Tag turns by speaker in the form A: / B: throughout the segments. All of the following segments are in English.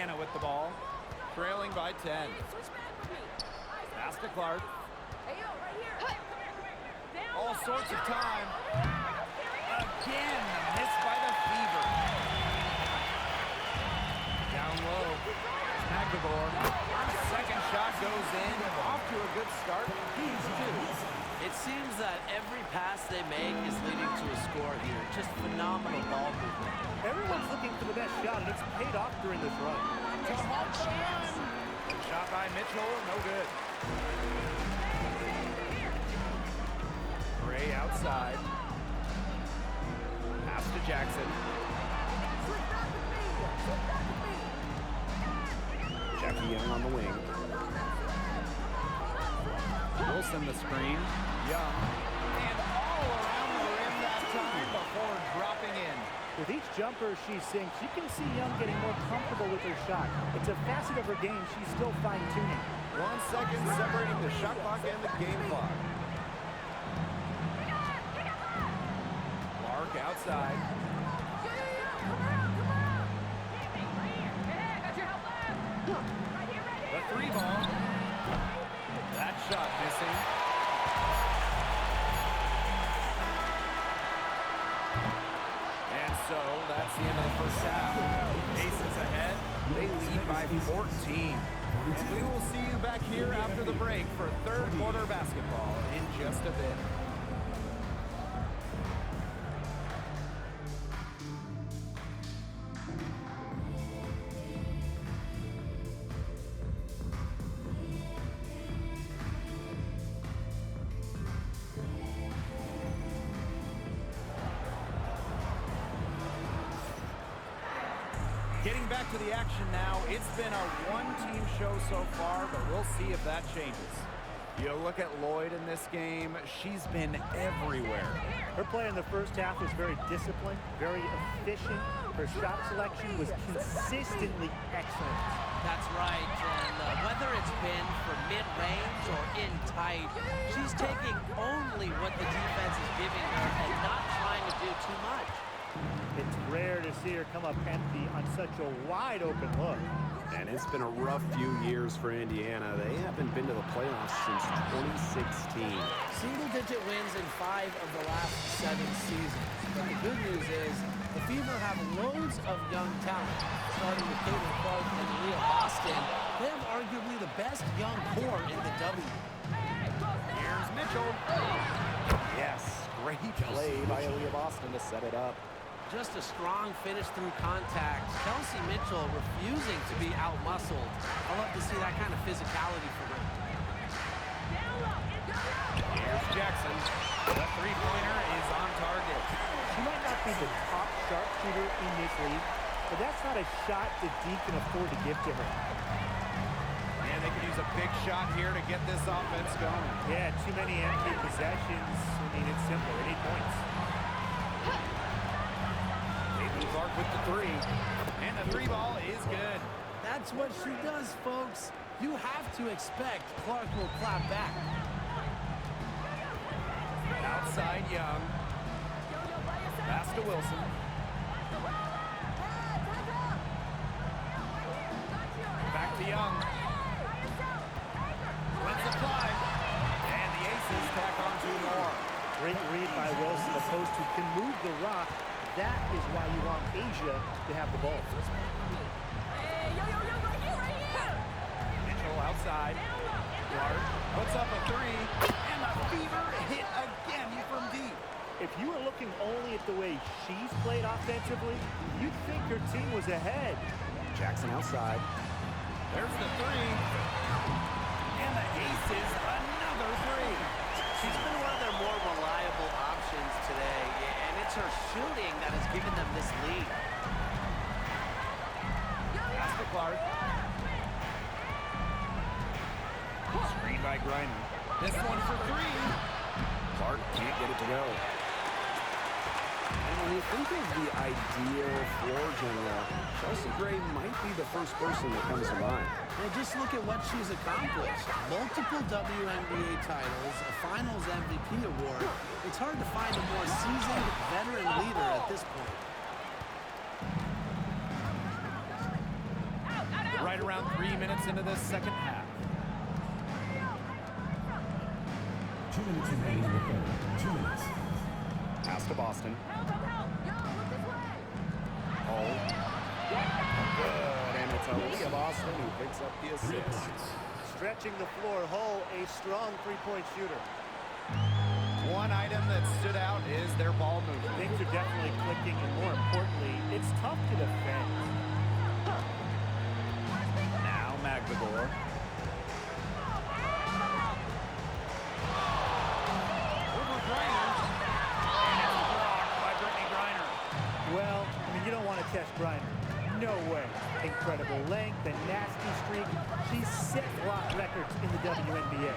A: Indiana with the ball, trailing by 10. Pass to Clark. All sorts of time. Again, missed by the Fever. Down low. Magdeborg. Second shot goes in. Off to a good start. He's two.
B: It seems that every pass they make is leading to a score here. Just phenomenal ball movement.
C: Everyone's looking for the best shot, and it's paid off during this run.
A: Shot by Mitchell, no good. Gray outside. Pass to Jackson. Jackie Young on the wing. Wilson the screen. Young. And all around the rim that time before dropping in.
C: With each jumper she sinks, you can see Young getting more comfortable with her shot. It's a facet of her game she's still fine-tuning.
A: 1 second separating the shot clock and the game clock. Clark outside. The three ball. That shot missing. And so that's the end of the first half. Aces ahead. They lead by 14. And we will see you back here after the break for third quarter basketball in just a bit. Getting back to the action now. It's been a one-team show so far, but we'll see if that changes. You look at Lloyd in this game, she's been everywhere.
C: Her play in the first half was very disciplined, very efficient. Her shot selection was consistently excellent.
B: That's right, and whether it's been for mid-range or in tight, she's taking only what the defense is giving her and not trying to do too much.
C: It's rare to see her come up empty on such a wide-open look.
D: And it's been a rough few years for Indiana. They haven't been to the playoffs since 2016.
B: Single-digit wins in 5 of the last 7 seasons. But the good news is the Fever have loads of young talent. Starting with Caitlin Clark and Leah Boston, they have arguably the best young core in the W.
A: Here's Mitchell. Yes, great play by Aaliyah Boston to set it up.
B: Just a strong finish through contact. Kelsey Mitchell refusing to be out-muscled. I love to see that kind of physicality from her.
A: Here's Jackson. The three-pointer is on target.
C: She might not be the top sharpshooter in this league, but that's not a shot that D can afford to give to her.
A: And they can use a big shot here to get this offense going.
C: Yeah, too many empty possessions. I mean, it's simple. They need points.
A: Clark with the three. And the three ball is good.
B: That's what she does, folks. You have to expect Clark will clap back.
A: Outside Young. Pass to Wilson. Back to Young. Let's apply. And the Aces tack on 2 more.
C: Great read by Wilson. The post who can move the rock. That is why you want Asia to have the ball.
A: Mitchell outside. Clark puts up a 3. And the Fever hit again from deep.
C: If you were looking only at the way she's played offensively, you'd think her team was ahead.
D: Jackson outside.
A: There's the 3. And the Aces, another 3.
B: She's been one of their more reliable options today, and it's her shooting that has given them this lead.
A: Pass to Clark. Screen by Griner. This one for 3.
D: Clark can't get it to go. And when you think of the ideal floor general, Chelsea Gray might be the first person that comes to mind.
B: Well, just look at what she's accomplished. Multiple WNBA titles, a Finals MVP award. It's hard to find a more seasoned veteran leader at this point.
A: right around 3 minutes into this second half.
E: 2 minutes remaining in the third. 2 minutes.
D: Pass to Boston. Hull. Good, and it's Aaliyah Boston who picks up the
E: 3
D: assist.
E: points.
C: Stretching the floor, Hull, a strong three-point shooter.
A: One item that stood out is their ball movement.
C: Things are definitely clicking, and more importantly, it's tough to defend.
A: Now Magdalor. Over Griner. And it's blocked by Brittany Griner.
C: Well, I mean, you don't want to test Griner. No way. Incredible length and nasty streak. She's set block records in the WNBA.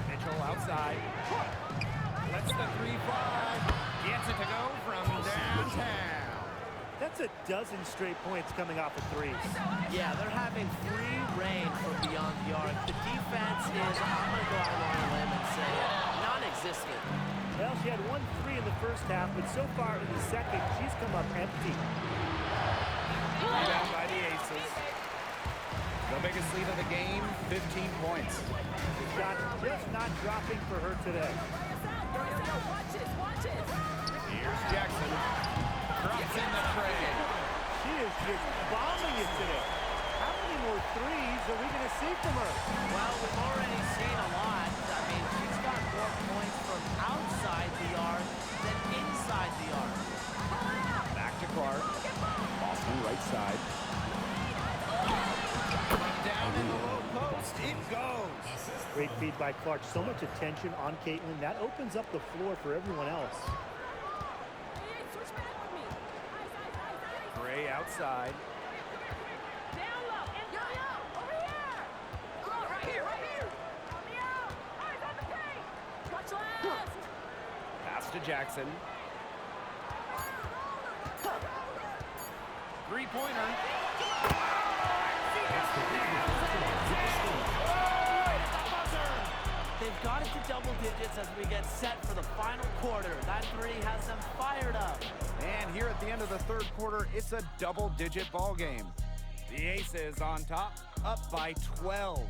A: Mitchell outside. Lets the 3 fly. Gets it to go from downtown.
C: That's a dozen straight points coming off of threes.
B: Yeah, they're having free reign from beyond the arc. The defense is, I'm going to go out on a limb and say it, non-existent.
C: Well, she had 1 3 in the first half, but so far in the second, she's come up empty.
A: Rebound by the Aces. The biggest lead of the game, 15 points.
C: The shot just not dropping for her today.
A: Here's Jackson. Drops in the trade.
C: She is just bombing it today. How many more threes are we going to see from her?
B: Well, we've already seen a lot. I mean, she's got more points from outside the arc than inside the arc.
A: Back to Clark.
D: Boston right side.
A: Down in the low post. It goes.
C: Great feed by Clark. So much attention on Caitlin. That opens up the floor for everyone else.
A: Gray outside. Pass to Jackson. Three-pointer.
B: They've got it to double digits as we get set for the final quarter. That 3 has them fired up.
A: And here at the end of the third quarter, it's a double-digit ball game. The Aces on top, up by 12.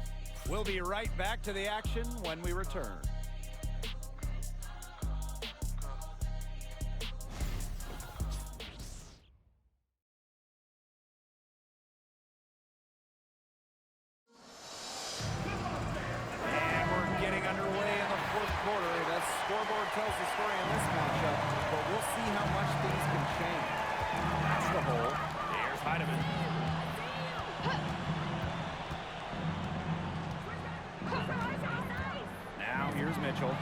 A: We'll be right back to the action when we return. And we're getting underway in the fourth quarter. The scoreboard tells the story in this matchup, but we'll see how much things can change. That's the hole. There's Heidemann. Now here's Mitchell.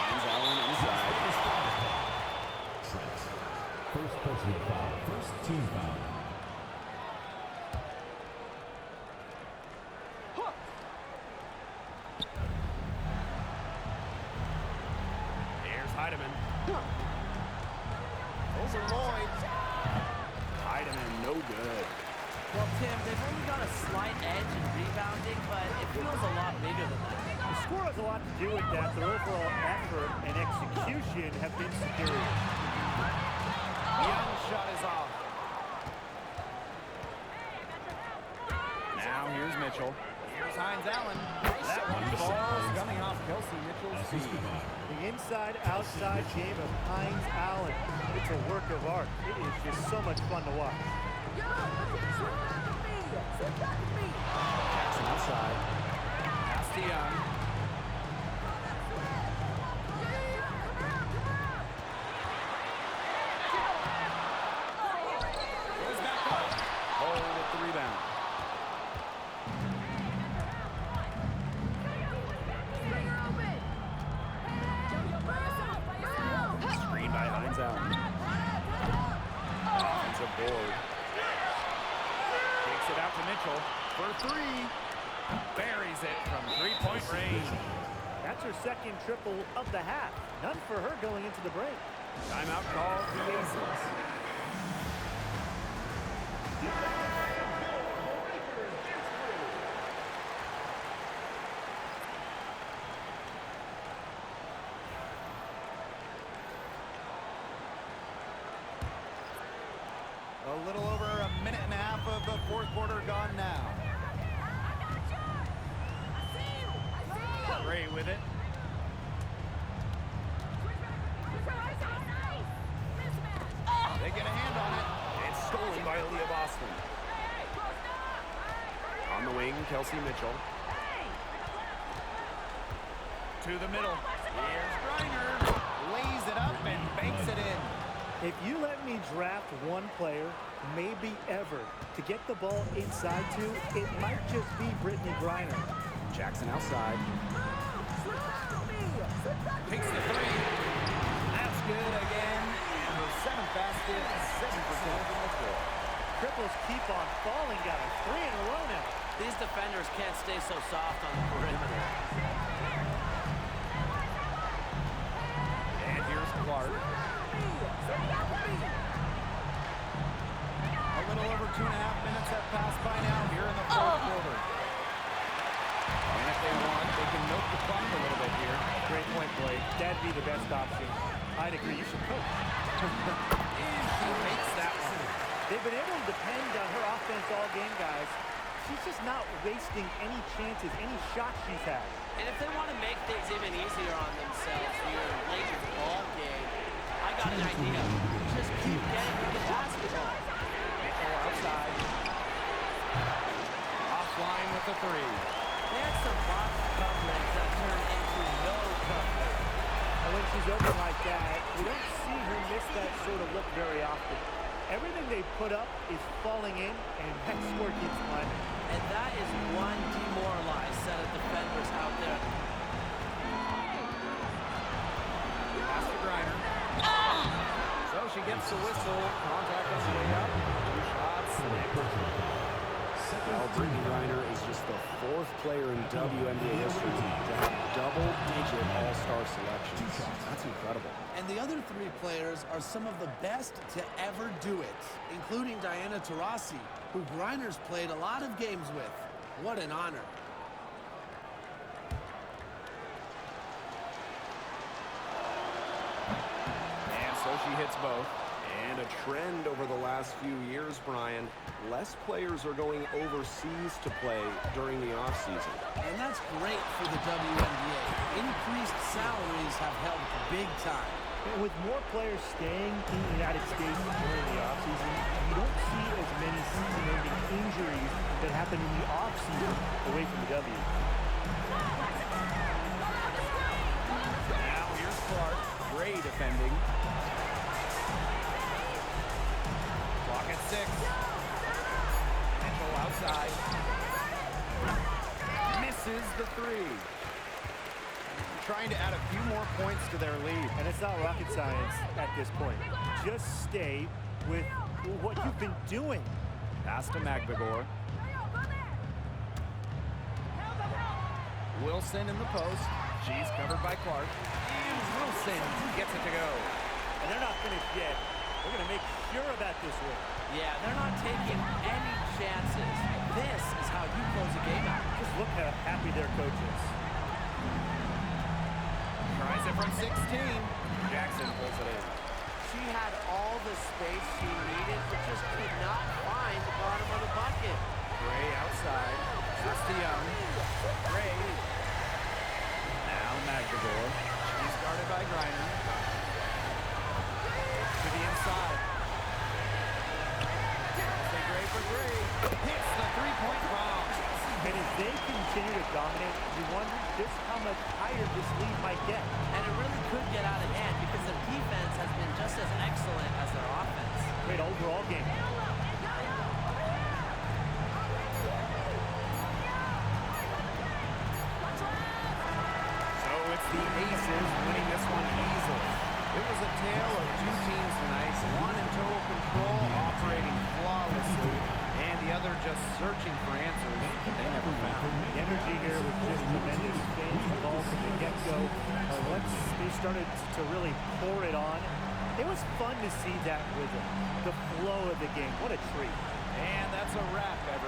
D: Hands Allen inside.
E: First personal foul. First team foul.
A: Here's Heidemann. Over Lloyd.
D: Heidemann, no good.
B: Well, Tim, they've only got a slight edge in rebounding, but it feels a lot bigger than that.
C: The score has a lot to do with that. Their overall effort and execution have been superior.
A: Young shot is off. Now here's Mitchell. Here's Hines Allen. That one falls coming off Kelsey Mitchell's feet.
C: The inside-outside game of Hines Allen. It's a work of art. It is just so much fun to watch.
D: Jackson outside.
A: Pass to Young. Goes back up.
D: Hull with the rebound. Screen by Hines Allen. Offensive board.
A: Takes it out to Mitchell for 3. Buries it from three-point range.
C: That's her second triple of the half. None for her going into the break.
A: Timeout called the Aces. quarter gone now. Gray with it. They get a hand on it.
D: It's stolen by Aaliyah Boston. On the wing, Kelsey Mitchell.
A: To the middle. Here's Griner. Lays it up and banks it in.
C: If you let me draft one player, maybe ever, to get the ball inside to, it might just be Brittany Griner.
D: Jackson outside.
A: Takes the three. That's good again. And her seventh basket, 7% from the floor.
C: Triples keep on falling, guys. 3 in a row now.
B: These defenders can't stay so soft on the perimeter.
A: And here's Clark. A little over 2.5 minutes have passed by now here in the fourth quarter. And if they want, they can milk the clock a little bit here.
C: Great point, Blake. That'd be the best option. I'd agree. You should coach.
A: And she makes that one.
C: They've been able to depend on her offense all game, guys. She's just not wasting any chances, any shots she's had.
B: And if they want to make things even easier on themselves here late in the ball game, I got an idea. Just keep getting to the basketball.
A: Mitchell outside. Offline with the three.
B: They had some box coverage that turned into no coverage.
C: And when she's open like that, we don't see her miss that sort of look very often. Everything they put up is falling in, and that score keeps climbing.
B: And that is one demoralized set of defenders out there.
A: Pass to Griner. So she gets the whistle. Contact on the way up. 2 shots.
D: Well, Brittany Griner is just the 4th player in WNBA history to have double-digit all-star selections. That's incredible.
B: And the other 3 players are some of the best to ever do it, including Diana Taurasi, who Griner's played a lot of games with. What an honor.
A: And so she hits both.
D: And a trend over the last few years, Brian, less players are going overseas to play during the offseason.
B: And that's great for the WNBA. Increased salaries have helped big time.
C: And with more players staying in the United States during the offseason, you don't see as many season-ending injuries that happen in the offseason away from the W.
A: Now here's Clark. Gray defending. Clock at 6. Mitchell outside. Misses the 3. Trying to add a few more points to their lead.
C: And it's not rocket science at this point. Just stay with what you've been doing.
A: Pass to Magbegor. Wilson in the post. She's covered by Clark. And Wilson gets it to go.
C: And they're not finished yet. They're going to make sure about this one.
B: Yeah, they're not taking any chances. This is how you close a game out.
C: Just look how happy their coach is.
A: Tries it from 16. Jackson pulls it in.
B: She had all the space she needed, but just could not find the bottom of the bucket.
A: Gray outside. Pass to Young. Gray. Now Magbegor. She's guarded by Griner. To the inside. Say Gray for Gray. Hits the three-point bomb.
C: And as they continue to dominate, you wonder just how much higher this lead might get.
B: And it really could get out of hand because the defense has been just as excellent as their offense.
C: Great overall game.
A: So it's the Aces winning this one easily. It was a tale of 2 teams tonight, one in total control, operating flawlessly, and the other just searching for answers they never found.
C: The energy here was just tremendous. Fans involved from the get-go. Once they started to really pour it on, it was fun to see that rhythm, the flow of the game. What a treat.
A: And that's a wrap, everyone.